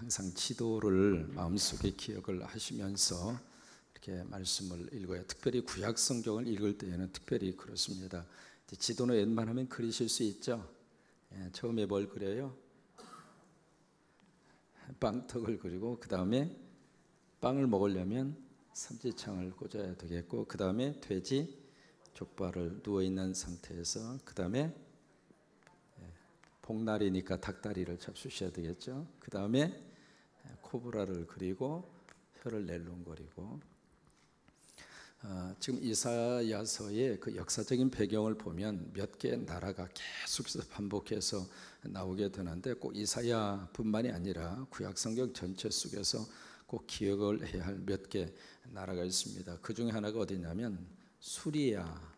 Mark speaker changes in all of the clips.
Speaker 1: 항상 지도를 마음속에 기억을 하시면서 이렇게 말씀을 읽어요. 특별히 구약 성경을 읽을 때에는 특별히 그렇습니다. 지도는 웬만하면 그리실 수 있죠. 처음에 뭘 그려요? 빵떡을 그리고 그 다음에 빵을 먹으려면 삼지창을 꽂아야 되겠고, 그 다음에 돼지 족발을 누워있는 상태에서, 그 다음에 복날이니까 닭다리를 잡수셔야 되겠죠. 그 다음에 코브라를 그리고 혀를 낼름거리고. 지금 이사야서의 그 역사적인 배경을 보면 몇 개의 나라가 계속해서 반복해서 나오게 되는데, 꼭 이사야뿐만이 아니라 구약성경 전체 속에서 꼭 기억을 해야 할 몇 개 나라가 있습니다. 그 중에 하나가 어디냐면 수리아.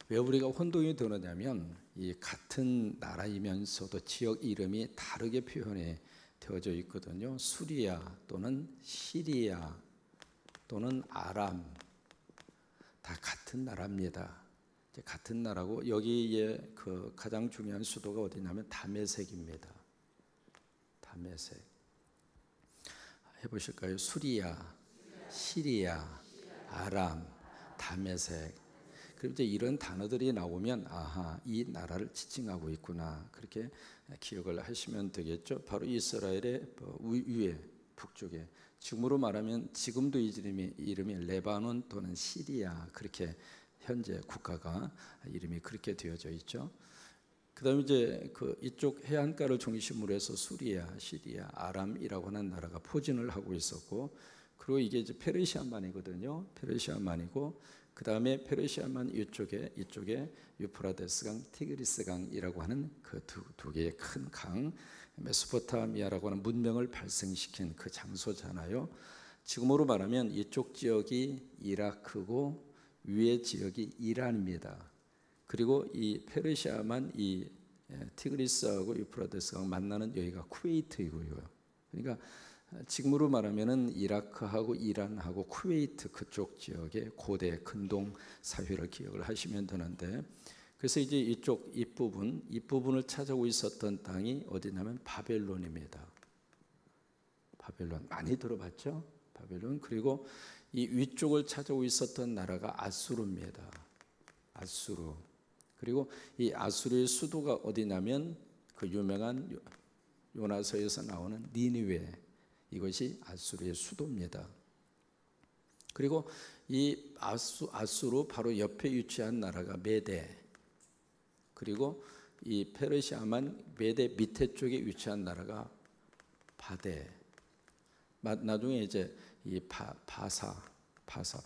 Speaker 1: 왜 우리가 혼동이 되느냐면 이 같은 나라이면서도 지역 이름이 다르게 표현이 되어져 있거든요. 수리아 또는 시리아 또는 아람, 다 같은 나라입니다. 같은 나라고, 여기에 그 가장 중요한 수도가 어디냐면 다메섹입니다. 다메섹 해보실까요? 수리아, 시리아, 아람, 다메섹. 그럼 이제 이런 단어들이 나오면 아하, 이 나라를 지칭하고 있구나, 그렇게 기억을 하시면 되겠죠. 바로 이스라엘의 위에 북쪽에, 지금으로 말하면 지금도 이 이름이 레바논 또는 시리아, 그렇게 현재 국가가 이름이 그렇게 되어져 있죠. 그다음에 이제 이쪽 해안가를 중심으로 해서 수리아, 시리아, 아람이라고 하는 나라가 포진을 하고 있었고, 그리고 이게 이제 페르시아만이거든요. 페르시아만이고, 그 다음에 페르시아만 이쪽에 유프라데스강, 티그리스강이라고 하는 그 두 개의 큰 강, 메소포타미아라고 하는 문명을 발생시킨 그 장소잖아요. 지금으로 말하면 이쪽 지역이 이라크고 위의 지역이 이란입니다. 그리고 이 페르시아만, 이 티그리스하고 유프라데스강 만나는 여기가 쿠웨이트이고요. 그러니까 지금으로 말하면은 이라크하고 이란하고 쿠웨이트 그쪽 지역의 고대 근동 사회를 기억을 하시면 되는데, 그래서 이제 이쪽 이 부분을 찾아오고 있었던 땅이 어디냐면 바벨론입니다. 바벨론 많이 들어봤죠? 바벨론. 그리고 이 위쪽을 찾아오고 있었던 나라가 아수르입니다. 아수르. 그리고 이 아수르의 수도가 어디냐면 그 유명한 요나서에서 나오는 니느웨, 이것이 아수르의 수도입니다. 그리고 이 아수르 바로 옆에 위치한 나라가 메데, 그리고 이 페르시아만 메데 밑에 쪽에 위치한 나라가 바데. 나중에 이제 이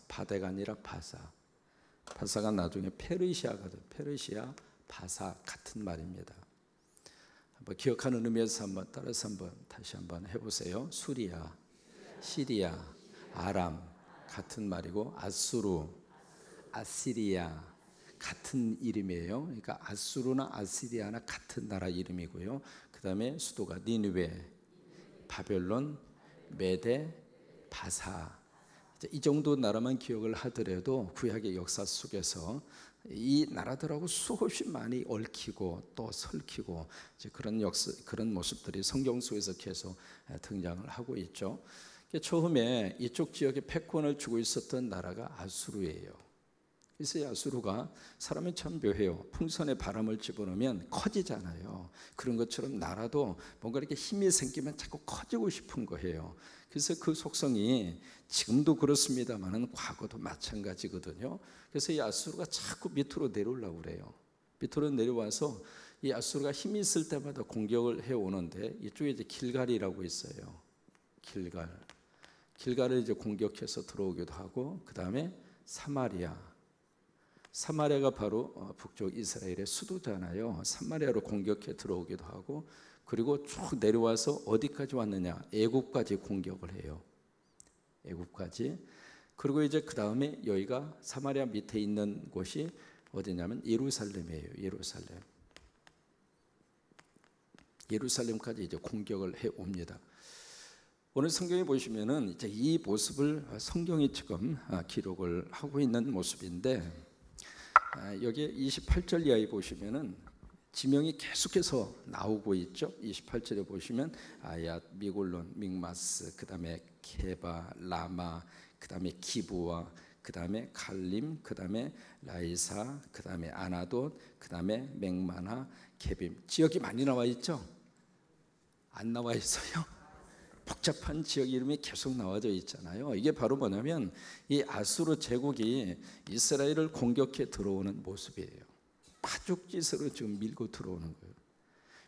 Speaker 1: 바데가 아니라 바사가 나중에 페르시아가 돼. 페르시아, 바사 같은 말입니다. 한번 기억하는 의미에서 다시 한번 해보세요. 수리아, 시리아, 아람 같은 말이고, 아수르, 아시리아 같은 이름이에요. 그러니까 아수르나 아시리아나 같은 나라 이름이고요. 그 다음에 수도가 니느웨, 바벨론, 메데, 바사. 이 정도 나라만 기억을 하더라도 구약의 역사 속에서 이 나라들하고 수없이 많이 얽히고 또 설키고 이제 그런 모습들이 성경 속에서 계속 등장을 하고 있죠. 처음에 이쪽 지역에 패권을 주고 있었던 나라가 아수르예요. 그래서 이 아수르가 사람이 참 묘해요. 풍선에 바람을 집어넣으면 커지잖아요. 그런 것처럼 나라도 뭔가 이렇게 힘이 생기면 자꾸 커지고 싶은 거예요. 그래서 그 속성이 지금도 그렇습니다만 과거도 마찬가지거든요. 그래서 이 아수르가 자꾸 밑으로 내려오려고 그래요. 밑으로 내려와서 이 아수르가 힘이 있을 때마다 공격을 해오는데, 이쪽에 이제 길갈이라고 있어요. 길갈을 이제 공격해서 들어오기도 하고, 그 다음에 사마리아가 바로 북쪽 이스라엘의 수도잖아요. 사마리아로 공격해 들어오기도 하고, 그리고 쭉 내려와서 어디까지 왔느냐, 애굽까지 공격을 해요. 애굽까지. 그리고 이제 그 다음에 여기가 사마리아 밑에 있는 곳이 어디냐면 예루살렘이에요. 예루살렘까지 이제 공격을 해 옵니다. 오늘 성경에 보시면은 이제 이 모습을 성경이 지금 기록을 하고 있는 모습인데, 여기 28절 이하에 보시면은 지명이 계속해서 나오고 있죠. 28절에 보시면 아얏, 미골론, 믹마스, 그 다음에 게바, 라마, 그 다음에 기브와, 그 다음에 갈림, 그 다음에 라이사, 그 다음에 아나돗, 그 다음에 맹마나, 게빔. 지역이 많이 나와 있죠. 안 나와 있어요. 복잡한 지역 이름이 계속 나와져 있잖아요. 이게 바로 뭐냐면 이 아수르 제국이 이스라엘을 공격해 들어오는 모습이에요. 파죽지세로 지금 밀고 들어오는 거예요.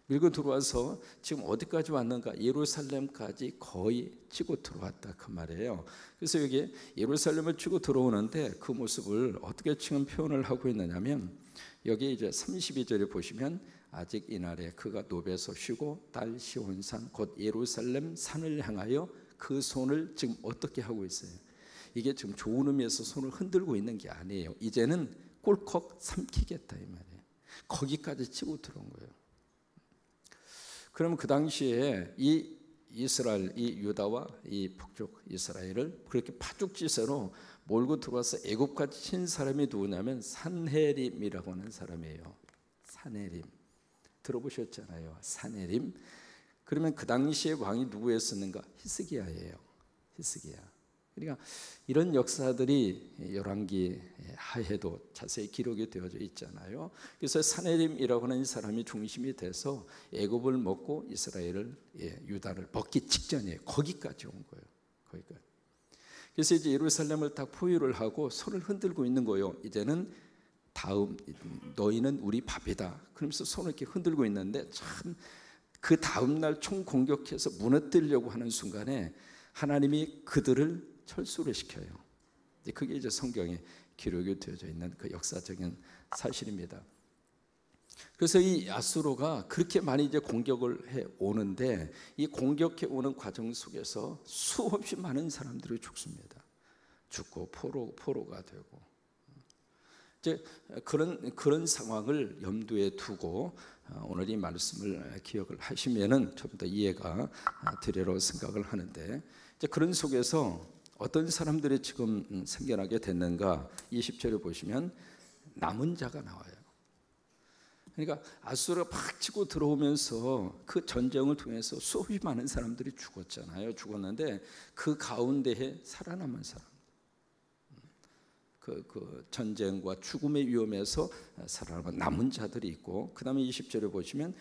Speaker 1: 밀고 들어와서 지금 어디까지 왔는가? 예루살렘까지 거의 치고 들어왔다 그 말이에요. 그래서 여기 예루살렘을 치고 들어오는데 그 모습을 어떻게 지금 표현을 하고 있느냐면 여기 이제 32절에 보시면 아직 이날에 그가 노베에서 쉬고 딸 시온산 곧 예루살렘 산을 향하여 그 손을 지금 어떻게 하고 있어요? 이게 지금 좋은 의미에서 손을 흔들고 있는 게 아니에요. 이제는 꿀꺽 삼키겠다 이 말이에요. 거기까지 치고 들어온 거예요. 그러면 그 당시에 이 이스라엘, 이 유다와 이 북쪽 이스라엘을 그렇게 파죽지세로 몰고 들어와서 애굽까지 친 사람이 누구냐면 산헤립이라고 하는 사람이에요. 산헤립 들어보셨잖아요. 산헤립. 그러면 그 당시에 왕이 누구였었는가? 히스기야예요. 히스기야. 그러니까 이런 역사들이 열왕기 하에도 자세히 기록이 되어져 있잖아요. 그래서 산헤립이라고 하는 사람이 중심이 돼서 애굽을 먹고 이스라엘을 유다를 먹기 직전이에요. 거기까지 온 거예요. 거기까지. 그래서 이제 예루살렘을 딱 포위를 하고 손을 흔들고 있는 거예요. 이제는 다음 너희는 우리 밥이다. 그러면서 손을 이렇게 흔들고 있는데 참 그 다음 날 총 공격해서 무너뜨리려고 하는 순간에 하나님이 그들을 철수를 시켜요. 그게 이제 성경에 기록이 되어져 있는 그 역사적인 사실입니다. 그래서 이 아수르가 그렇게 많이 이제 공격을 해 오는데 이 공격해 오는 과정 속에서 수없이 많은 사람들이 죽습니다. 죽고 포로가 되고 이제 그런 상황을 염두에 두고 오늘 이 말씀을 기억을 하시면은 좀 더 이해가 되리라고 생각을 하는데 이제 그런 속에서 어떤 사람들이 지금 생겨나게 됐는가? 20절에 보시면 남은 자가 나와요. 그러니까 아수르가 팍 치고 들어오면서 그 전쟁을 통해서 수없이 많은 사람들이 죽었잖아요. 죽었는데 그 가운데에 살아남은 사람, 그 전쟁과 죽음의 위험에서 살아남은 남은 자들이 있고, 그 다음에 20절에 보시면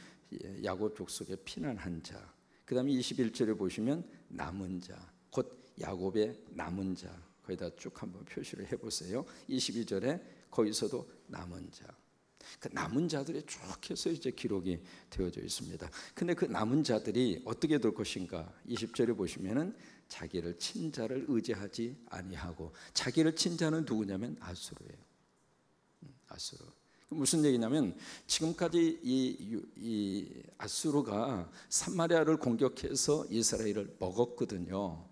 Speaker 1: 야곱 족속의 피난한 자, 그 다음에 21절에 보시면 남은 자, 곧 야곱의 남은 자, 거기다 쭉 한번 표시를 해보세요. 22절에 거기서도 남은 자, 그 남은 자들이 쭉 해서 이제 기록이 되어져 있습니다. 근데 그 남은 자들이 어떻게 될 것인가? 20절에 보시면은 자기를 친 자를 의지하지 아니하고, 자기를 친 자는 누구냐면 아수르예요. 아수르. 무슨 얘기냐면 지금까지 이 아수르가 사마리아를 공격해서 이스라엘을 먹었거든요.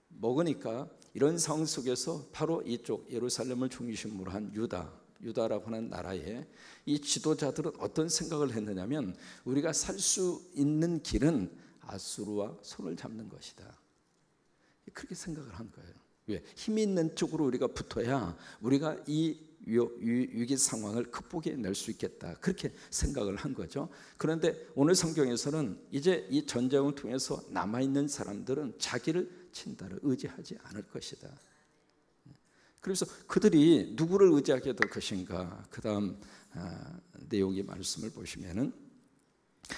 Speaker 1: 먹으니까 이런 상황 속에서 바로 이쪽 예루살렘을 중심으로 한 유다라고 하는 나라의 이 지도자들은 어떤 생각을 했느냐면 우리가 살 수 있는 길은 아수르와 손을 잡는 것이다. 그렇게 생각을 한 거예요. 왜? 힘 있는 쪽으로 우리가 붙어야 우리가 이 위기 상황을 극복해낼 수 있겠다. 그렇게 생각을 한 거죠. 그런데 오늘 성경에서는 이제 이 전쟁을 통해서 남아있는 사람들은 자기를 친다를 의지하지 않을 것이다. 그래서 그들이 누구를 의지하게 될 것인가? 그 다음 내용의 말씀을 보시면은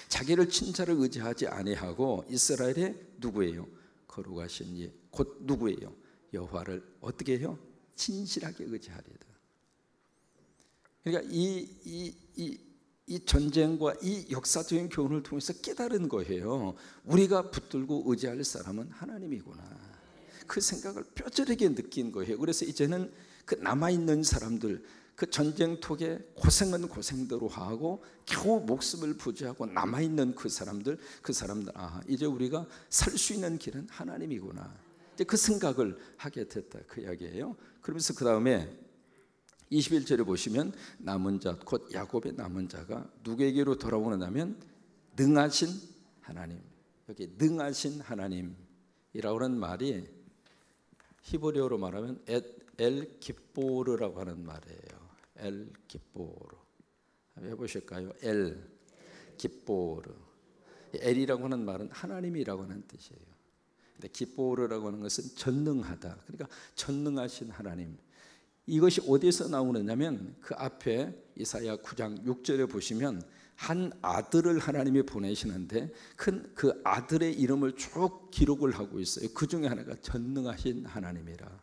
Speaker 1: 자기를 친 자를 의지하지 아니하고 이스라엘의 누구예요? 거룩하신 이 곧 누구예요? 여호와를 어떻게 해요? 진실하게 의지하리다. 그러니까 이 전쟁과 이 역사적인 교훈을 통해서 깨달은 거예요. 우리가 붙들고 의지할 사람은 하나님이구나. 그 생각을 뼈저리게 느낀 거예요. 그래서 이제는 그 남아있는 사람들, 그 전쟁통에 고생은 고생대로 하고 겨우 목숨을 부지하고 남아있는 그 사람들, 이제 우리가 살 수 있는 길은 하나님이구나. 이제 그 생각을 하게 됐다 그 이야기예요. 그러면서 그 다음에 21절에 보시면 남은 자, 곧 야곱의 남은 자가 누구에게로 돌아오느냐면 능하신 하나님. 여기 능하신 하나님이라고 하는 말이 히브리어로 말하면 엘 기보르라고 하는 말이에요. 엘 기보르. 해보실까요? 엘 기뽀르. 엘이라고 하는 말은 하나님이라고 하는 뜻이에요. 근데 기뽀르라고 하는 것은 전능하다. 그러니까 전능하신 하나님. 이것이 어디서 나오느냐면 그 앞에 이사야 9장 6절에 보시면 한 아들을 하나님이 보내시는데 그 아들의 이름을 쭉 기록을 하고 있어요. 그 중에 하나가 전능하신 하나님이라.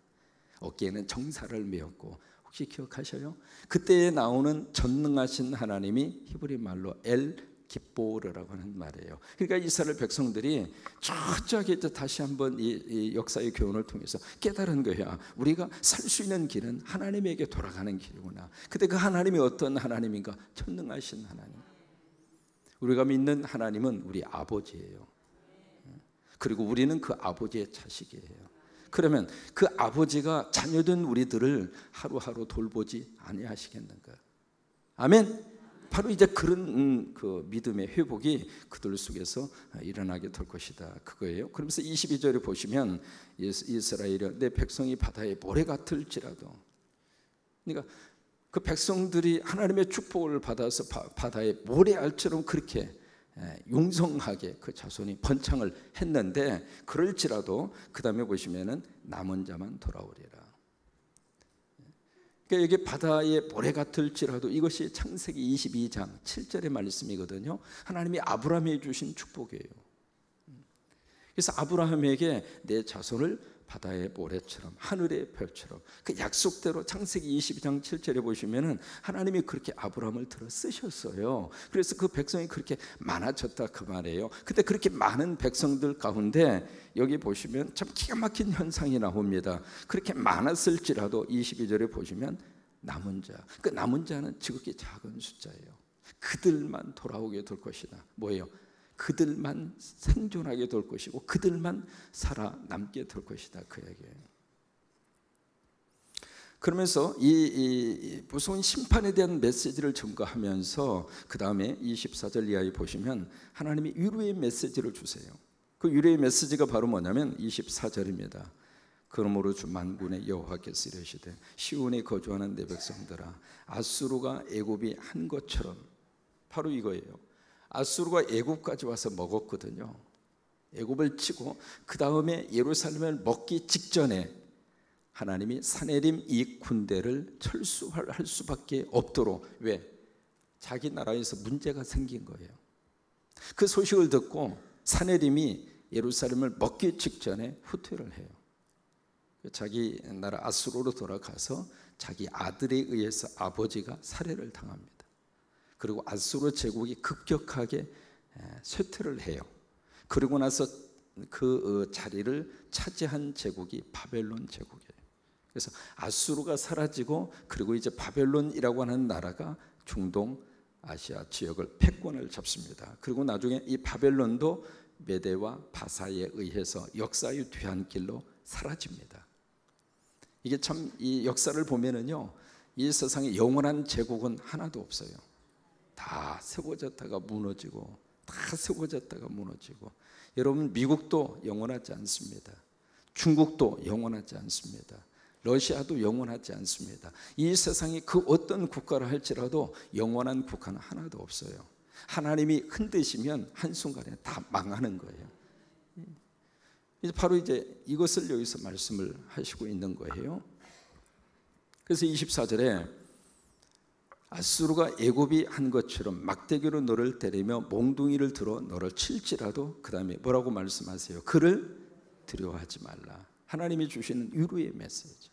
Speaker 1: 어깨에는 정사를 메었고, 혹시 기억하셔요? 그때에 나오는 전능하신 하나님이 히브리 말로 엘 기뽀르라고 하는 말이에요. 그러니까 이스라엘 백성들이 철저하게 다시 한번 이 역사의 교훈을 통해서 깨달은 거야. 우리가 살 수 있는 길은 하나님에게 돌아가는 길이구나. 근데 그 하나님이 어떤 하나님인가? 전능하신 하나님. 우리가 믿는 하나님은 우리 아버지예요. 그리고 우리는 그 아버지의 자식이에요. 그러면 그 아버지가 자녀된 우리들을 하루하루 돌보지 아니하시겠는가? 아멘. 바로 이제 그런 그 믿음의 회복이 그들 속에서 일어나게 될 것이다, 그거예요. 그러면서 22절에 보시면 이스라엘이여 내 백성이 바다의 모래 같을지라도, 그러니까 그 백성들이 하나님의 축복을 받아서 바다의 모래알처럼 그렇게 용성하게 그 자손이 번창을 했는데, 그럴지라도 그 다음에 보시면은 남은 자만 돌아오리라. 그러니까 여기 바다의 모래 같을지라도, 이것이 창세기 22장 7절의 말씀이거든요. 하나님이 아브라함에게 주신 축복이에요. 그래서 아브라함에게 내 자손을 바다의 모래처럼 하늘의 별처럼, 그 약속대로 창세기 22장 7절에 보시면은 하나님이 그렇게 아브라함을 들어 쓰셨어요. 그래서 그 백성이 그렇게 많아졌다 그 말이에요. 근데 그렇게 많은 백성들 가운데 여기 보시면 참 기가 막힌 현상이 나옵니다. 그렇게 많았을지라도 22절에 보시면 남은 자, 그 남은 자는 지극히 작은 숫자예요. 그들만 돌아오게 될 것이다. 뭐예요? 그들만 생존하게 될 것이고 그들만 살아남게 될 것이다, 그 얘기예요. 그러면서 이 무서운 심판에 대한 메시지를 전가하면서 그 다음에 24절 이하에 보시면 하나님이 위로의 메시지를 주세요. 그 위로의 메시지가 바로 뭐냐면 24절입니다. 그러므로 주 만군의 여호와께서 이르시되 시온에 거주하는 내 백성들아, 아수르가 애굽이 한 것처럼, 바로 이거예요. 아수르가 애굽까지 와서 먹었거든요. 애굽을 치고 그 다음에 예루살렘을 먹기 직전에 하나님이 사내림 이 군대를 철수할 수밖에 없도록, 왜? 자기 나라에서 문제가 생긴 거예요. 그 소식을 듣고 사내림이 예루살렘을 먹기 직전에 후퇴를 해요. 자기 나라 아수르로 돌아가서 자기 아들에 의해서 아버지가 살해를 당합니다. 그리고 아수르 제국이 급격하게 쇠퇴를 해요. 그리고 나서 그 자리를 차지한 제국이 바벨론 제국이에요. 그래서 아수르가 사라지고, 그리고 이제 바벨론이라고 하는 나라가 중동 아시아 지역을 패권을 잡습니다. 그리고 나중에 이 바벨론도 메대와 바사에 의해서 역사의 뒤안길로 사라집니다. 이게 참, 이 역사를 보면은요, 이 세상에 영원한 제국은 하나도 없어요. 다 세워졌다가 무너지고, 다 세워졌다가 무너지고. 여러분, 미국도 영원하지 않습니다. 중국도 영원하지 않습니다. 러시아도 영원하지 않습니다. 이 세상이 그 어떤 국가를 할지라도 영원한 국가는 하나도 없어요. 하나님이 흔드시면 한순간에 다 망하는 거예요. 바로 이제 이것을 여기서 말씀을 하시고 있는 거예요. 그래서 24절에 아수르가 애굽이 한 것처럼 막대기로 너를 때리며 몽둥이를 들어 너를 칠지라도, 그 다음에 뭐라고 말씀하세요? 그를 두려워하지 말라. 하나님이 주시는 위로의 메시지.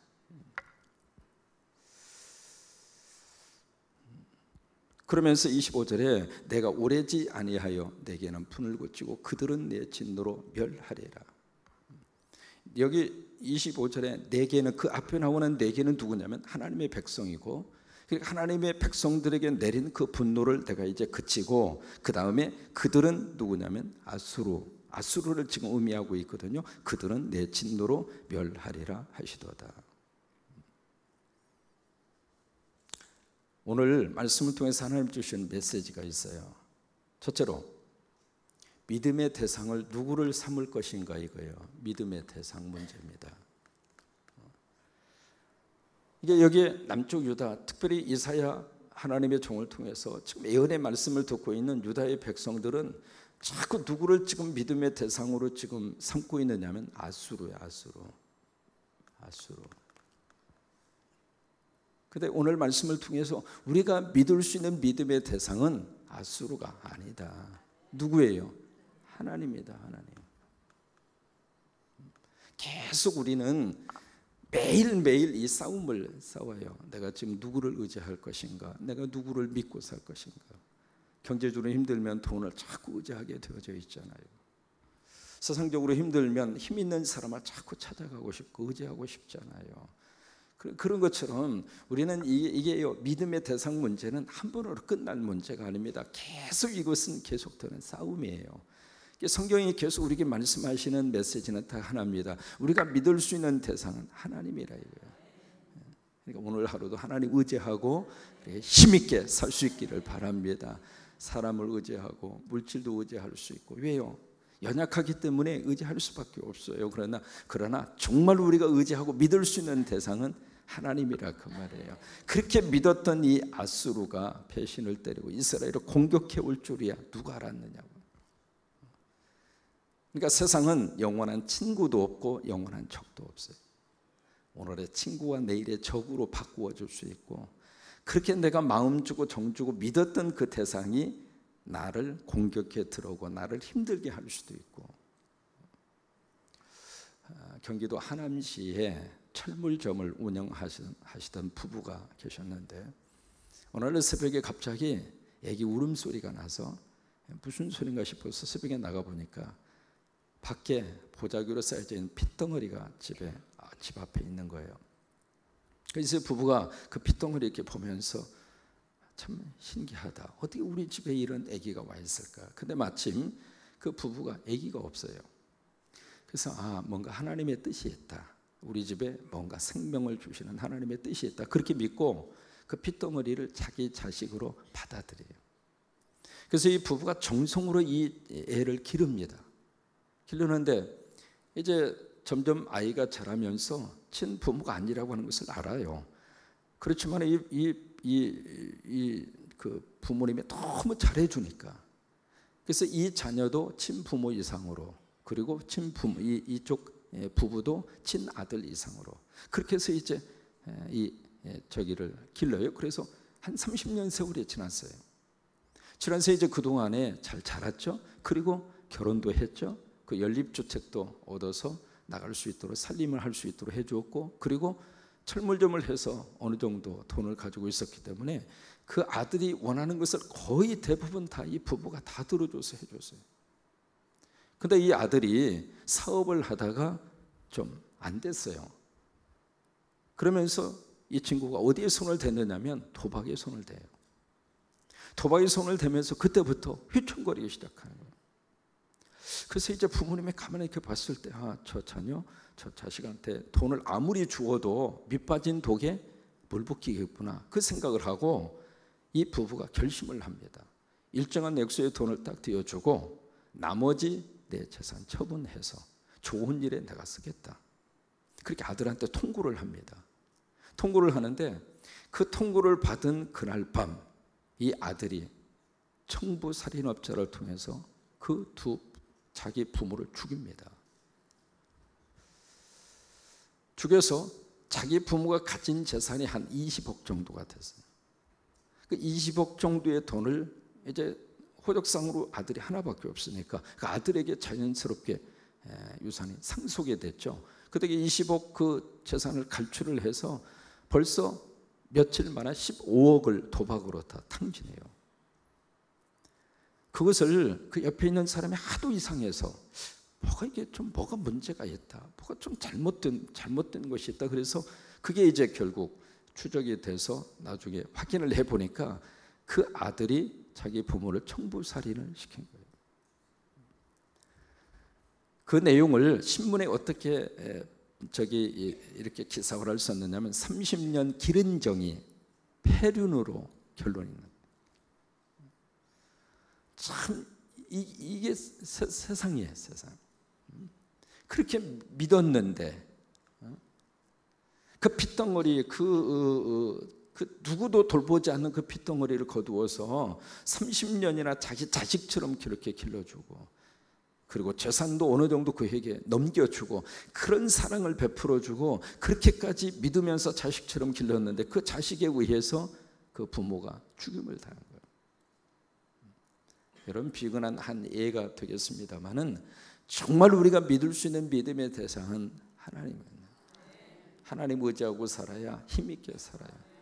Speaker 1: 그러면서 25절에 내가 오래지 아니하여 내게는 분을 고치고 그들은 내 진노로 멸하리라. 여기 25절에 내게는, 그 앞에 나오는 내게는 누구냐면 하나님의 백성이고, 하나님의 백성들에게 내린 그 분노를 내가 이제 그치고, 그 다음에 그들은 누구냐면 아수르를 지금 의미하고 있거든요. 그들은 내 진노로 멸하리라 하시도다. 오늘 말씀을 통해서 하나님 주신 메시지가 있어요. 첫째로 믿음의 대상을 누구를 삼을 것인가, 이거예요. 믿음의 대상 문제입니다. 이게 여기에 남쪽 유다, 특별히 이사야 하나님의 종을 통해서 지금 예언의 말씀을 듣고 있는 유다의 백성들은 자꾸 누구를 지금 믿음의 대상으로 지금 삼고 있느냐면 아수르예요. 아수르. 근데 오늘 말씀을 통해서 우리가 믿을 수 있는 믿음의 대상은 아수르가 아니다. 누구예요? 하나님이다. 하나님. 계속 우리는 매일매일 이 싸움을 싸워요. 내가 지금 누구를 의지할 것인가? 내가 누구를 믿고 살 것인가? 경제적으로 힘들면 돈을 자꾸 의지하게 되어져 있잖아요. 세상적으로 힘들면 힘 있는 사람을 자꾸 찾아가고 싶고 의지하고 싶잖아요. 그런 것처럼 우리는 이게요, 믿음의 대상 문제는 한 번으로 끝날 문제가 아닙니다. 계속 이것은 계속되는 싸움이에요. 성경이 계속 우리에게 말씀하시는 메시지는 다 하나입니다. 우리가 믿을 수 있는 대상은 하나님이라 이거예요. 그러니까 오늘 하루도 하나님 의지하고 힘있게 살 수 있기를 바랍니다. 사람을 의지하고 물질도 의지할 수 있고. 왜요? 연약하기 때문에 의지할 수밖에 없어요. 그러나 정말 우리가 의지하고 믿을 수 있는 대상은 하나님이라 그 말이에요. 그렇게 믿었던 이 아수르가 배신을 때리고 이스라엘을 공격해 올 줄이야 누가 알았느냐고. 그러니까 세상은 영원한 친구도 없고 영원한 적도 없어요. 오늘의 친구와 내일의 적으로 바꾸어 줄 수 있고, 그렇게 내가 마음 주고 정 주고 믿었던 그 대상이 나를 공격해 들어오고 나를 힘들게 할 수도 있고. 경기도 하남시에 철물점을 운영하시던 부부가 계셨는데 오늘 새벽에 갑자기 애기 울음소리가 나서 무슨 소린가 싶어서 새벽에 나가보니까 밖에 보자기로 쌓여져 있는 핏덩어리가 집 앞에 있는 거예요. 그래서 부부가 그 핏덩어리 이렇게 보면서 참 신기하다. 어떻게 우리 집에 이런 아기가 와 있을까? 근데 마침 그 부부가 아기가 없어요. 그래서 뭔가 하나님의 뜻이 있다. 우리 집에 뭔가 생명을 주시는 하나님의 뜻이 있다. 그렇게 믿고 그 핏덩어리를 자기 자식으로 받아들여요. 그래서 이 부부가 정성으로 이 애를 기르는데 이제 점점 아이가 자라면서 친부모가 아니라고 하는 것을 알아요. 그렇지만 그 부모님이 너무 잘해주니까, 그래서 이 자녀도 친부모 이상으로, 그리고 친부모 이쪽 부부도 친아들 이상으로, 그렇게 해서 이제 저기를 길러요. 그래서 한 30년 세월이 지났어요. 지나서 이제 그 동안에 잘 자랐죠. 그리고 결혼도 했죠. 그 연립주택도 얻어서 나갈 수 있도록 살림을 할 수 있도록 해주었고, 그리고 철물점을 해서 어느 정도 돈을 가지고 있었기 때문에 그 아들이 원하는 것을 거의 대부분 다 이 부부가 다 들어줘서 해줬어요. 근데 이 아들이 사업을 하다가 좀 안 됐어요. 그러면서 이 친구가 어디에 손을 댔느냐면 도박에 손을 대요. 도박에 손을 대면서 그때부터 휘청거리기 시작하는 거예요. 그래서 이제 부모님이 가만히 이렇게 봤을 때 저 자녀, 저 자식한테 돈을 아무리 주어도 밑빠진 독에 물 붓기겠구나, 그 생각을 하고 이 부부가 결심을 합니다. 일정한 액수의 돈을 딱 띄워주고 나머지 내 재산 처분해서 좋은 일에 내가 쓰겠다. 그렇게 아들한테 통고를 합니다. 통고를 하는데 그 통고를 받은 그날 밤 이 아들이 청부살인업자를 통해서 그 자기 부모를 죽입니다. 죽여서 자기 부모가 가진 재산이 한 20억 정도가 됐어요. 그 20억 정도의 돈을 이제 호적상으로 아들이 하나밖에 없으니까 그 아들에게 자연스럽게 유산이 상속이 됐죠. 그때 20억 그 재산을 갈취를 해서 벌써 며칠 만에 15억을 도박으로 다 탕진해요. 그것을 그 옆에 있는 사람이 하도 이상해서 뭐가 문제가 있다, 뭐가 좀 잘못된 것이 있다. 그래서 그게 이제 결국 추적이 돼서 나중에 확인을 해보니까 그 아들이 자기 부모를 청부살인을 시킨 거예요. 그 내용을 신문에 어떻게 이렇게 기사화를 썼느냐면 30년 기른 정이 폐륜으로 결론이 납니다. 참 이게 세상이에요, 세상. 그렇게 믿었는데 그 핏덩어리, 그 그 누구도 돌보지 않는 그 핏덩어리를 거두어서 30년이나 자기 자식처럼 그렇게 길러주고, 그리고 재산도 어느 정도 그에게 넘겨주고, 그런 사랑을 베풀어주고, 그렇게까지 믿으면서 자식처럼 길렀는데 그 자식에 의해서 그 부모가 죽임을 당한 거예요. 여러분, 비근한 한 예가 되겠습니다마는 정말 우리가 믿을 수 있는 믿음의 대상은 하나님입니다. 하나님 의지하고 살아야 힘있게 살아요.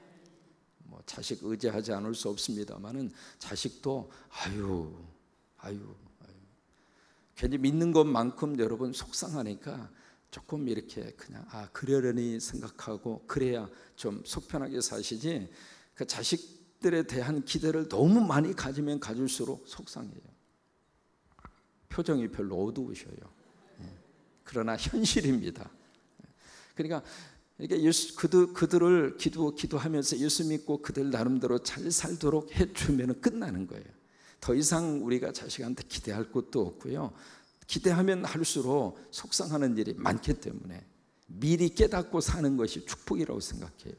Speaker 1: 뭐 자식 의지하지 않을 수 없습니다마는 자식도 아유 괜히 믿는 것만큼 여러분 속상하니까 조금 이렇게 그냥 그러려니 생각하고 그래야 좀 속편하게 사시지, 그 자식들에 대한 기대를 너무 많이 가지면 가질수록 속상해요. 표정이 별로 어두우셔요. 그러나 현실입니다. 그러니까 그들을 기도하면서 예수 믿고 그들 나름대로 잘 살도록 해주면 끝나는 거예요. 더 이상 우리가 자식한테 기대할 것도 없고요. 기대하면 할수록 속상하는 일이 많기 때문에 미리 깨닫고 사는 것이 축복이라고 생각해요.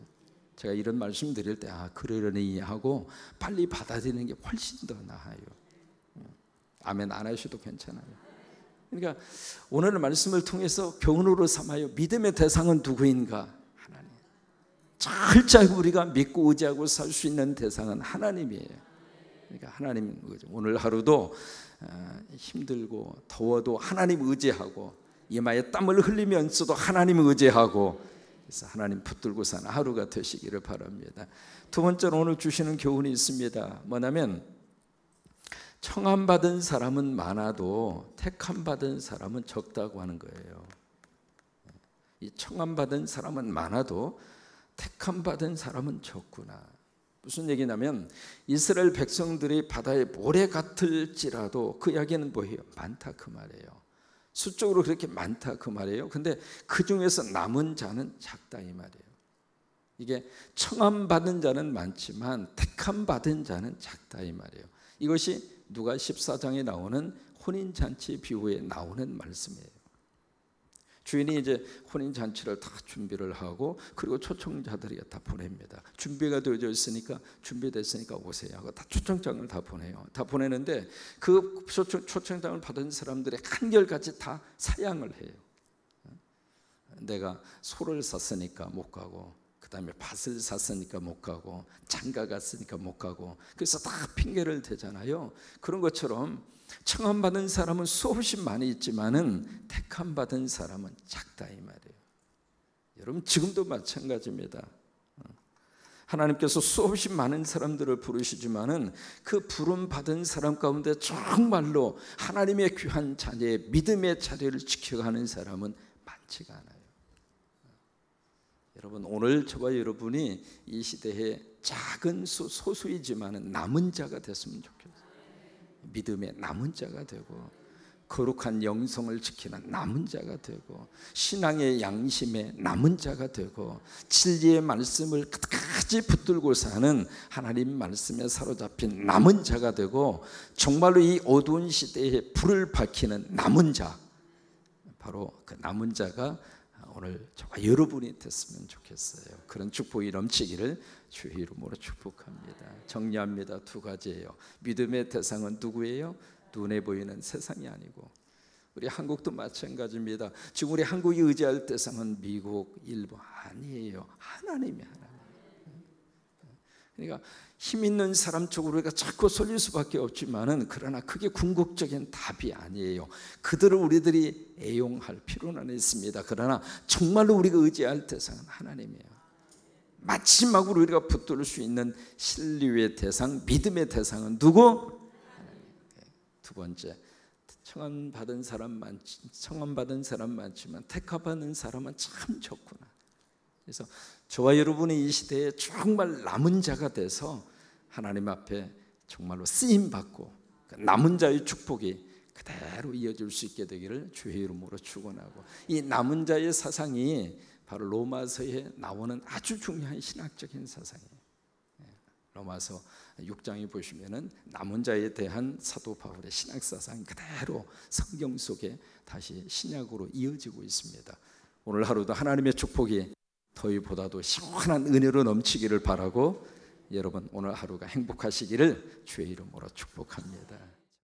Speaker 1: 제가 이런 말씀 드릴 때 그러려니 하고 빨리 받아들이는 게 훨씬 더 나아요. 아멘 안 하셔도 괜찮아요. 그러니까 오늘 말씀을 통해서 교훈으로 삼아요. 믿음의 대상은 누구인가? 하나님. 철저히 우리가 믿고 의지하고 살 수 있는 대상은 하나님이에요. 그러니까 하나님, 오늘 하루도 힘들고 더워도 하나님 의지하고, 이마에 땀을 흘리면서도 하나님 의지하고, 그래서 하나님 붙들고 사는 하루가 되시기를 바랍니다. 두 번째로 오늘 주시는 교훈이 있습니다. 뭐냐면 청함받은 사람은 많아도 택함받은 사람은 적다고 하는 거예요. 이 청함받은 사람은 많아도 택함받은 사람은 적구나. 무슨 얘기냐면 이스라엘 백성들이 바다의 모래 같을지라도 그 이야기는 뭐예요? 많다 그 말이에요. 수적으로 그렇게 많다 그 말이에요. 근데 그 중에서 남은 자는 작다 이 말이에요. 이게 청함받은 자는 많지만 택함받은 자는 작다 이 말이에요. 이것이 누가 14장에 나오는 혼인잔치 비유에 나오는 말씀이에요. 주인이 이제 혼인잔치를 다 준비를 하고, 그리고 초청자들이 다 보냅니다. 준비가 되어져 있으니까, 준비됐으니까 오세요 하고 다 초청장을 다 보내요. 다 보내는데 그 초청장을 받은 사람들의 한결같이 다 사양을 해요. 내가 소를 샀으니까 못 가고, 그 다음에 밭을 샀으니까 못 가고, 장가 갔으니까 못 가고, 그래서 다 핑계를 대잖아요. 그런 것처럼 청함받은 사람은 수없이 많이 있지만은 택함받은 사람은 작다 이 말이에요. 여러분 지금도 마찬가지입니다. 하나님께서 수없이 많은 사람들을 부르시지만은 그 부름 받은 사람 가운데 정말로 하나님의 귀한 자녀의 믿음의 자리를 지켜가는 사람은 많지가 않아요. 여러분 오늘 저와 여러분이 이 시대에 작은 소수이지만은 남은 자가 됐으면 좋겠어요. 믿음의 남은 자가 되고, 거룩한 영성을 지키는 남은 자가 되고, 신앙의 양심의 남은 자가 되고, 진리의 말씀을 끝까지 붙들고 사는 하나님 말씀에 사로잡힌 남은 자가 되고, 정말로 이 어두운 시대에 불을 밝히는 남은 자, 바로 그 남은 자가 오늘 저와 여러분이 됐으면 좋겠어요. 그런 축복이 넘치기를 주의 이름으로 축복합니다. 정리합니다. 두 가지예요. 믿음의 대상은 누구예요? 눈에 보이는 세상이 아니고, 우리 한국도 마찬가지입니다. 지금 우리 한국이 의지할 대상은 미국, 일본 아니에요. 하나님이 하나님. 그러니까 힘 있는 사람 쪽으로 우리가 자꾸 쏠릴 수밖에 없지만은, 그러나 그게 궁극적인 답이 아니에요. 그들을 우리들이 애용할 필요는 있습니다. 그러나 정말로 우리가 의지할 대상은 하나님이에요. 마지막으로 우리가 붙들 수 있는 신뢰의 대상, 믿음의 대상은 누구? 하나님. 두 번째, 청함받은 사람 많지만 택함받은 사람은 참 적구나. 그래서 저와 여러분이 이 시대에 정말 남은 자가 돼서 하나님 앞에 정말로 쓰임받고 남은 자의 축복이 그대로 이어질 수 있게 되기를 주의 이름으로 축원하고, 이 남은 자의 사상이 바로 로마서에 나오는 아주 중요한 신학적인 사상이에요. 로마서 6장에 보시면은 남은 자에 대한 사도 바울의 신학 사상이 그대로 성경 속에 다시 신약으로 이어지고 있습니다. 오늘 하루도 하나님의 축복이 더위보다도 시원한 은혜로 넘치기를 바라고 여러분 오늘 하루가 행복하시기를 주의 이름으로 축복합니다.